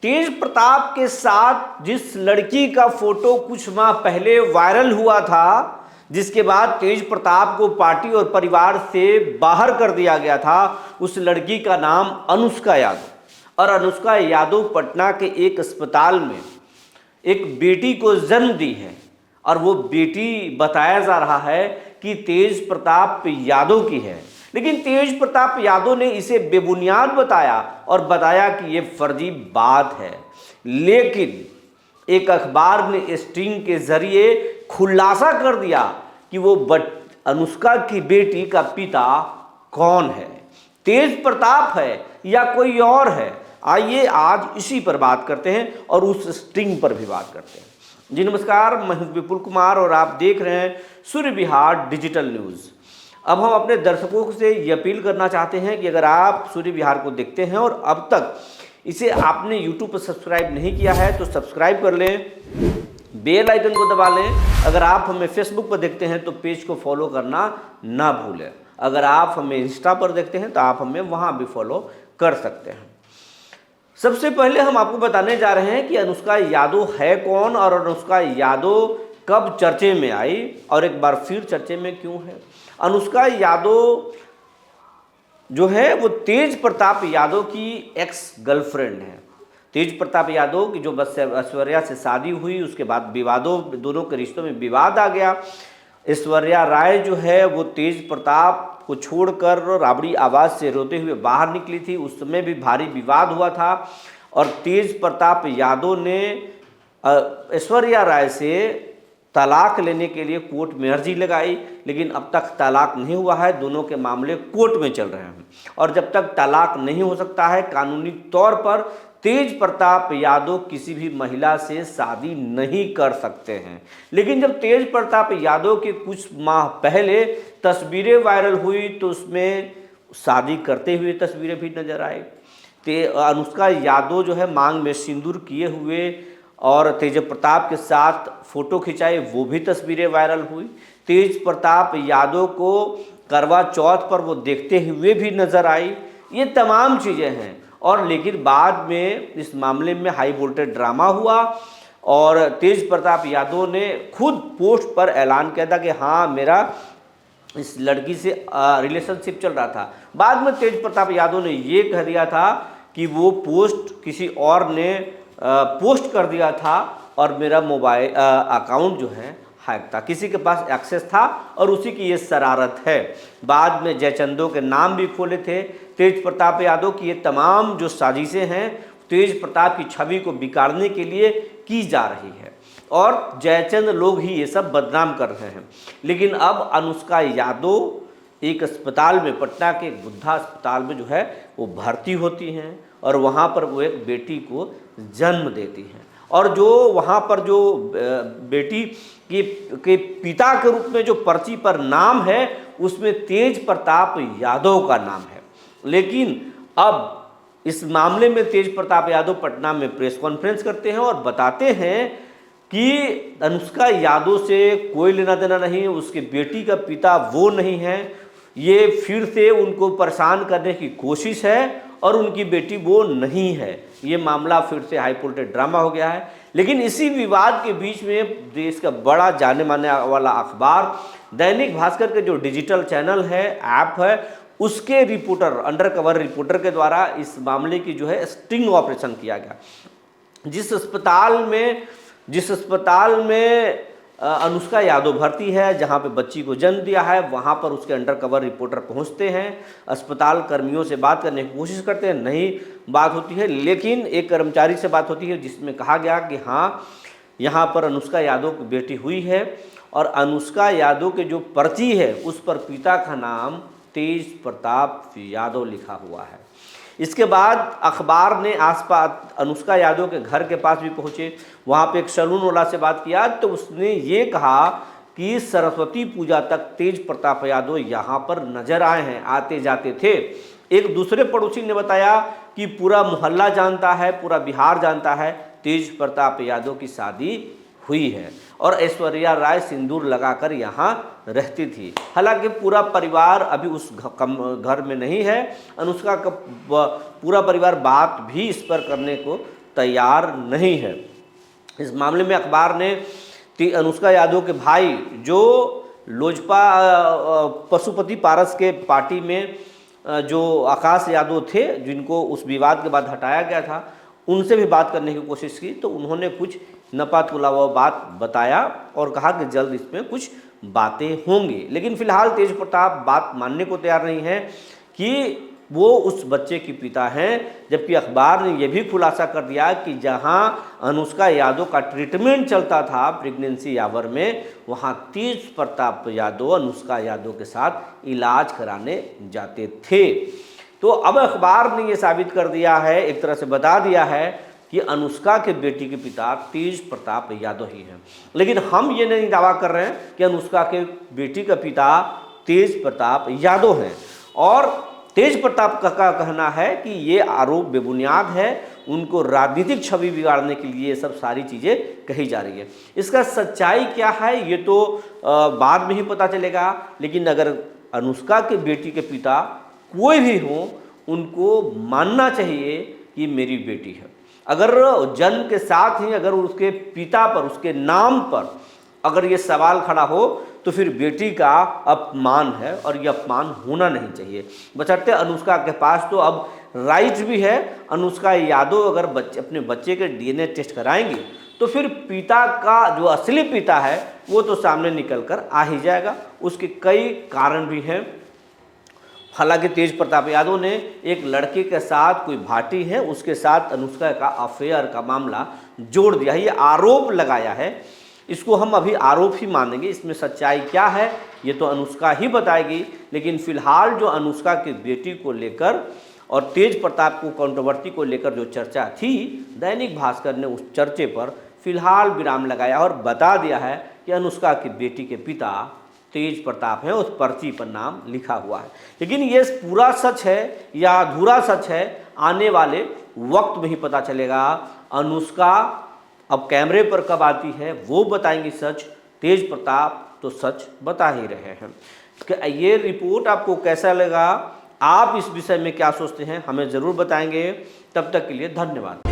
तेज प्रताप के साथ जिस लड़की का फोटो कुछ माह पहले वायरल हुआ था, जिसके बाद तेज प्रताप को पार्टी और परिवार से बाहर कर दिया गया था, उस लड़की का नाम अनुष्का यादव। और अनुष्का यादव पटना के एक अस्पताल में एक बेटी को जन्म दी है और वो बेटी बताया जा रहा है कि तेज प्रताप यादव की है। लेकिन तेज प्रताप यादव ने इसे बेबुनियाद बताया और बताया कि ये फर्जी बात है। लेकिन एक अखबार ने स्टिंग के जरिए खुलासा कर दिया कि वो अनुष्का की बेटी का पिता कौन है, तेज प्रताप है या कोई और है। आइए आज इसी पर बात करते हैं और उस स्टिंग पर भी बात करते हैं। जी नमस्कार, मैं हूं विपुल कुमार और आप देख रहे हैं सूर्य विहार डिजिटल न्यूज़। अब हम अपने दर्शकों से ये अपील करना चाहते हैं कि अगर आप सूर्य विहार को देखते हैं और अब तक इसे आपने यूट्यूब पर सब्सक्राइब नहीं किया है तो सब्सक्राइब कर लें, बेल आइकन को दबा लें। अगर आप हमें फेसबुक पर देखते हैं तो पेज को फॉलो करना ना भूलें। अगर आप हमें इंस्टा पर देखते हैं तो आप हमें वहाँ भी फॉलो कर सकते हैं। सबसे पहले हम आपको बताने जा रहे हैं कि अनुष्का यादव है कौन और अनुष्का यादव कब चर्चे में आई और एक बार फिर चर्चे में क्यों है। अनुष्का यादव जो है वो तेज प्रताप यादव की एक्स गर्लफ्रेंड है। तेज प्रताप यादव की जो बस ऐश्वर्या से शादी हुई, उसके बाद दोनों के रिश्तों में विवाद आ गया। ऐश्वर्या राय जो है वो तेज प्रताप को छोड़कर राबड़ी आवाज़ से रोते हुए बाहर निकली थी। उस समय भी भारी विवाद हुआ था और तेज प्रताप यादव ने ऐश्वर्या राय से तलाक लेने के लिए कोर्ट में अर्जी लगाई, लेकिन अब तक तलाक नहीं हुआ है। दोनों के मामले कोर्ट में चल रहे हैं और जब तक तलाक नहीं हो सकता है कानूनी तौर पर तेज प्रताप यादव किसी भी महिला से शादी नहीं कर सकते हैं। लेकिन जब तेज प्रताप यादव के कुछ माह पहले तस्वीरें वायरल हुई तो उसमें शादी करते हुए तस्वीरें भी नजर आई। अनुष्का यादव जो है मांग में सिंदूर किए हुए और तेज प्रताप के साथ फोटो खिंचाए, वो भी तस्वीरें वायरल हुई। तेज प्रताप यादव को करवा चौथ पर वो देखते हुए भी नजर आई। ये तमाम चीज़ें हैं और लेकिन बाद में इस मामले में हाई वोल्टेज ड्रामा हुआ और तेज प्रताप यादव ने खुद पोस्ट पर ऐलान किया था कि हाँ मेरा इस लड़की से रिलेशनशिप चल रहा था। बाद में तेज प्रताप यादव ने ये कह दिया था कि वो पोस्ट किसी और ने पोस्ट कर दिया था और मेरा मोबाइल अकाउंट जो है हैक था, किसी के पास एक्सेस था और उसी की ये शरारत है। बाद में जयचंदों के नाम भी खोले थे तेज प्रताप यादव की। ये तमाम जो साजिशें हैं तेज प्रताप की छवि को बिगाड़ने के लिए की जा रही है और जयचंद लोग ही ये सब बदनाम कर रहे हैं। लेकिन अब अनुष्का यादव एक अस्पताल में, पटना के बुद्धा अस्पताल में जो है वो भर्ती होती हैं और वहाँ पर वो एक बेटी को जन्म देती हैं और जो वहाँ पर जो बेटी के पिता के रूप में जो पर्ची पर नाम है उसमें तेज प्रताप यादव का नाम है। लेकिन अब इस मामले में तेज प्रताप यादव पटना में प्रेस कॉन्फ्रेंस करते हैं और बताते हैं कि अनुष्का यादव से कोई लेना देना नहीं है, उसके बेटी का पिता वो नहीं है, ये फिर से उनको परेशान करने की कोशिश है और उनकी बेटी वो नहीं है। ये मामला फिर से हाई वोल्टेज ड्रामा हो गया है। लेकिन इसी विवाद के बीच में देश का बड़ा जाने माने वाला अखबार दैनिक भास्कर के जो डिजिटल चैनल है, ऐप है, उसके रिपोर्टर, अंडरकवर रिपोर्टर के द्वारा इस मामले की जो है स्टिंग ऑपरेशन किया गया। जिस अस्पताल में अनुष्का यादव भर्ती है, जहां पे बच्ची को जन्म दिया है, वहां पर उसके अंडरकवर रिपोर्टर पहुंचते हैं, अस्पताल कर्मियों से बात करने की कोशिश करते हैं, नहीं बात होती है। लेकिन एक कर्मचारी से बात होती है जिसमें कहा गया कि हाँ यहाँ पर अनुष्का यादव की बेटी हुई है और अनुष्का यादव के जो पर्ची है उस पर पिता का नाम तेज प्रताप यादव लिखा हुआ है। इसके बाद अखबार ने आसपास अनुष्का यादव के घर के पास भी पहुंचे, वहां पे एक सैलून वाला से बात किया तो उसने ये कहा कि सरस्वती पूजा तक तेज प्रताप यादव यहाँ पर नजर आए हैं, आते जाते थे। एक दूसरे पड़ोसी ने बताया कि पूरा मोहल्ला जानता है, पूरा बिहार जानता है तेज प्रताप यादव की शादी हुई है और ऐश्वर्या राय सिंदूर लगाकर यहाँ रहती थी। हालांकि पूरा परिवार अभी उस घर में नहीं है। अनुष्का का पूरा परिवार बात भी इस पर करने को तैयार नहीं है। इस मामले में अखबार ने अनुष्का यादव के भाई जो लोजपा पशुपति पारस के पार्टी में जो आकाश यादव थे, जिनको उस विवाद के बाद हटाया गया था, उनसे भी बात करने की कोशिश की तो उन्होंने कुछ नपा तुला हुआ बात बताया और कहा कि जल्द इसमें कुछ बातें होंगी। लेकिन फिलहाल तेज प्रताप बात मानने को तैयार नहीं है कि वो उस बच्चे की पिता हैं, जबकि अखबार ने यह भी खुलासा कर दिया कि जहां अनुष्का यादव का ट्रीटमेंट चलता था प्रेगनेंसी यावर में, वहां तेज प्रताप यादव अनुष्का यादव के साथ इलाज कराने जाते थे। तो अब अखबार ने यह साबित कर दिया है, एक तरह से बता दिया है कि अनुष्का के बेटी के पिता तेज प्रताप यादव ही हैं। लेकिन हम ये नहीं दावा कर रहे हैं कि अनुष्का के बेटी का पिता तेज प्रताप यादव हैं, और तेज प्रताप का कहना है कि ये आरोप बेबुनियाद है, उनको राजनीतिक छवि बिगाड़ने के लिए सब सारी चीज़ें कही जा रही है। इसका सच्चाई क्या है ये तो बाद में ही पता चलेगा। लेकिन अगर अनुष्का के बेटी के पिता कोई भी हो, उनको मानना चाहिए कि मेरी बेटी है। अगर जन्म के साथ ही अगर उसके पिता पर, उसके नाम पर अगर ये सवाल खड़ा हो तो फिर बेटी का अपमान है और ये अपमान होना नहीं चाहिए। बशर्ते अनुष्का के पास तो अब राइट भी है। अनुष्का यादव अगर अपने बच्चे के डीएनए टेस्ट कराएंगे तो फिर पिता का जो असली पिता है वो तो सामने निकल कर आ ही जाएगा। उसके कई कारण भी हैं। हालांकि तेज प्रताप यादव ने एक लड़के के साथ, कोई भाटी है उसके साथ अनुष्का का अफेयर का मामला जोड़ दिया है, ये आरोप लगाया है। इसको हम अभी आरोप ही मानेंगे, इसमें सच्चाई क्या है ये तो अनुष्का ही बताएगी। लेकिन फिलहाल जो अनुष्का की बेटी को लेकर और तेज प्रताप को कंट्रोवर्सी को लेकर जो चर्चा थी, दैनिक भास्कर ने उस चर्चे पर फिलहाल विराम लगाया और बता दिया है कि अनुष्का की बेटी के पिता तेज प्रताप हैं, उस पर्ची पर नाम लिखा हुआ है। लेकिन ये पूरा सच है या अधूरा सच है, आने वाले वक्त में ही पता चलेगा। अनुष्का अब कैमरे पर कब आती है वो बताएंगी सच, तेज प्रताप तो सच बता ही रहे हैं। ये रिपोर्ट आपको कैसा लगा, आप इस विषय में क्या सोचते हैं, हमें ज़रूर बताएंगे। तब तक के लिए धन्यवाद।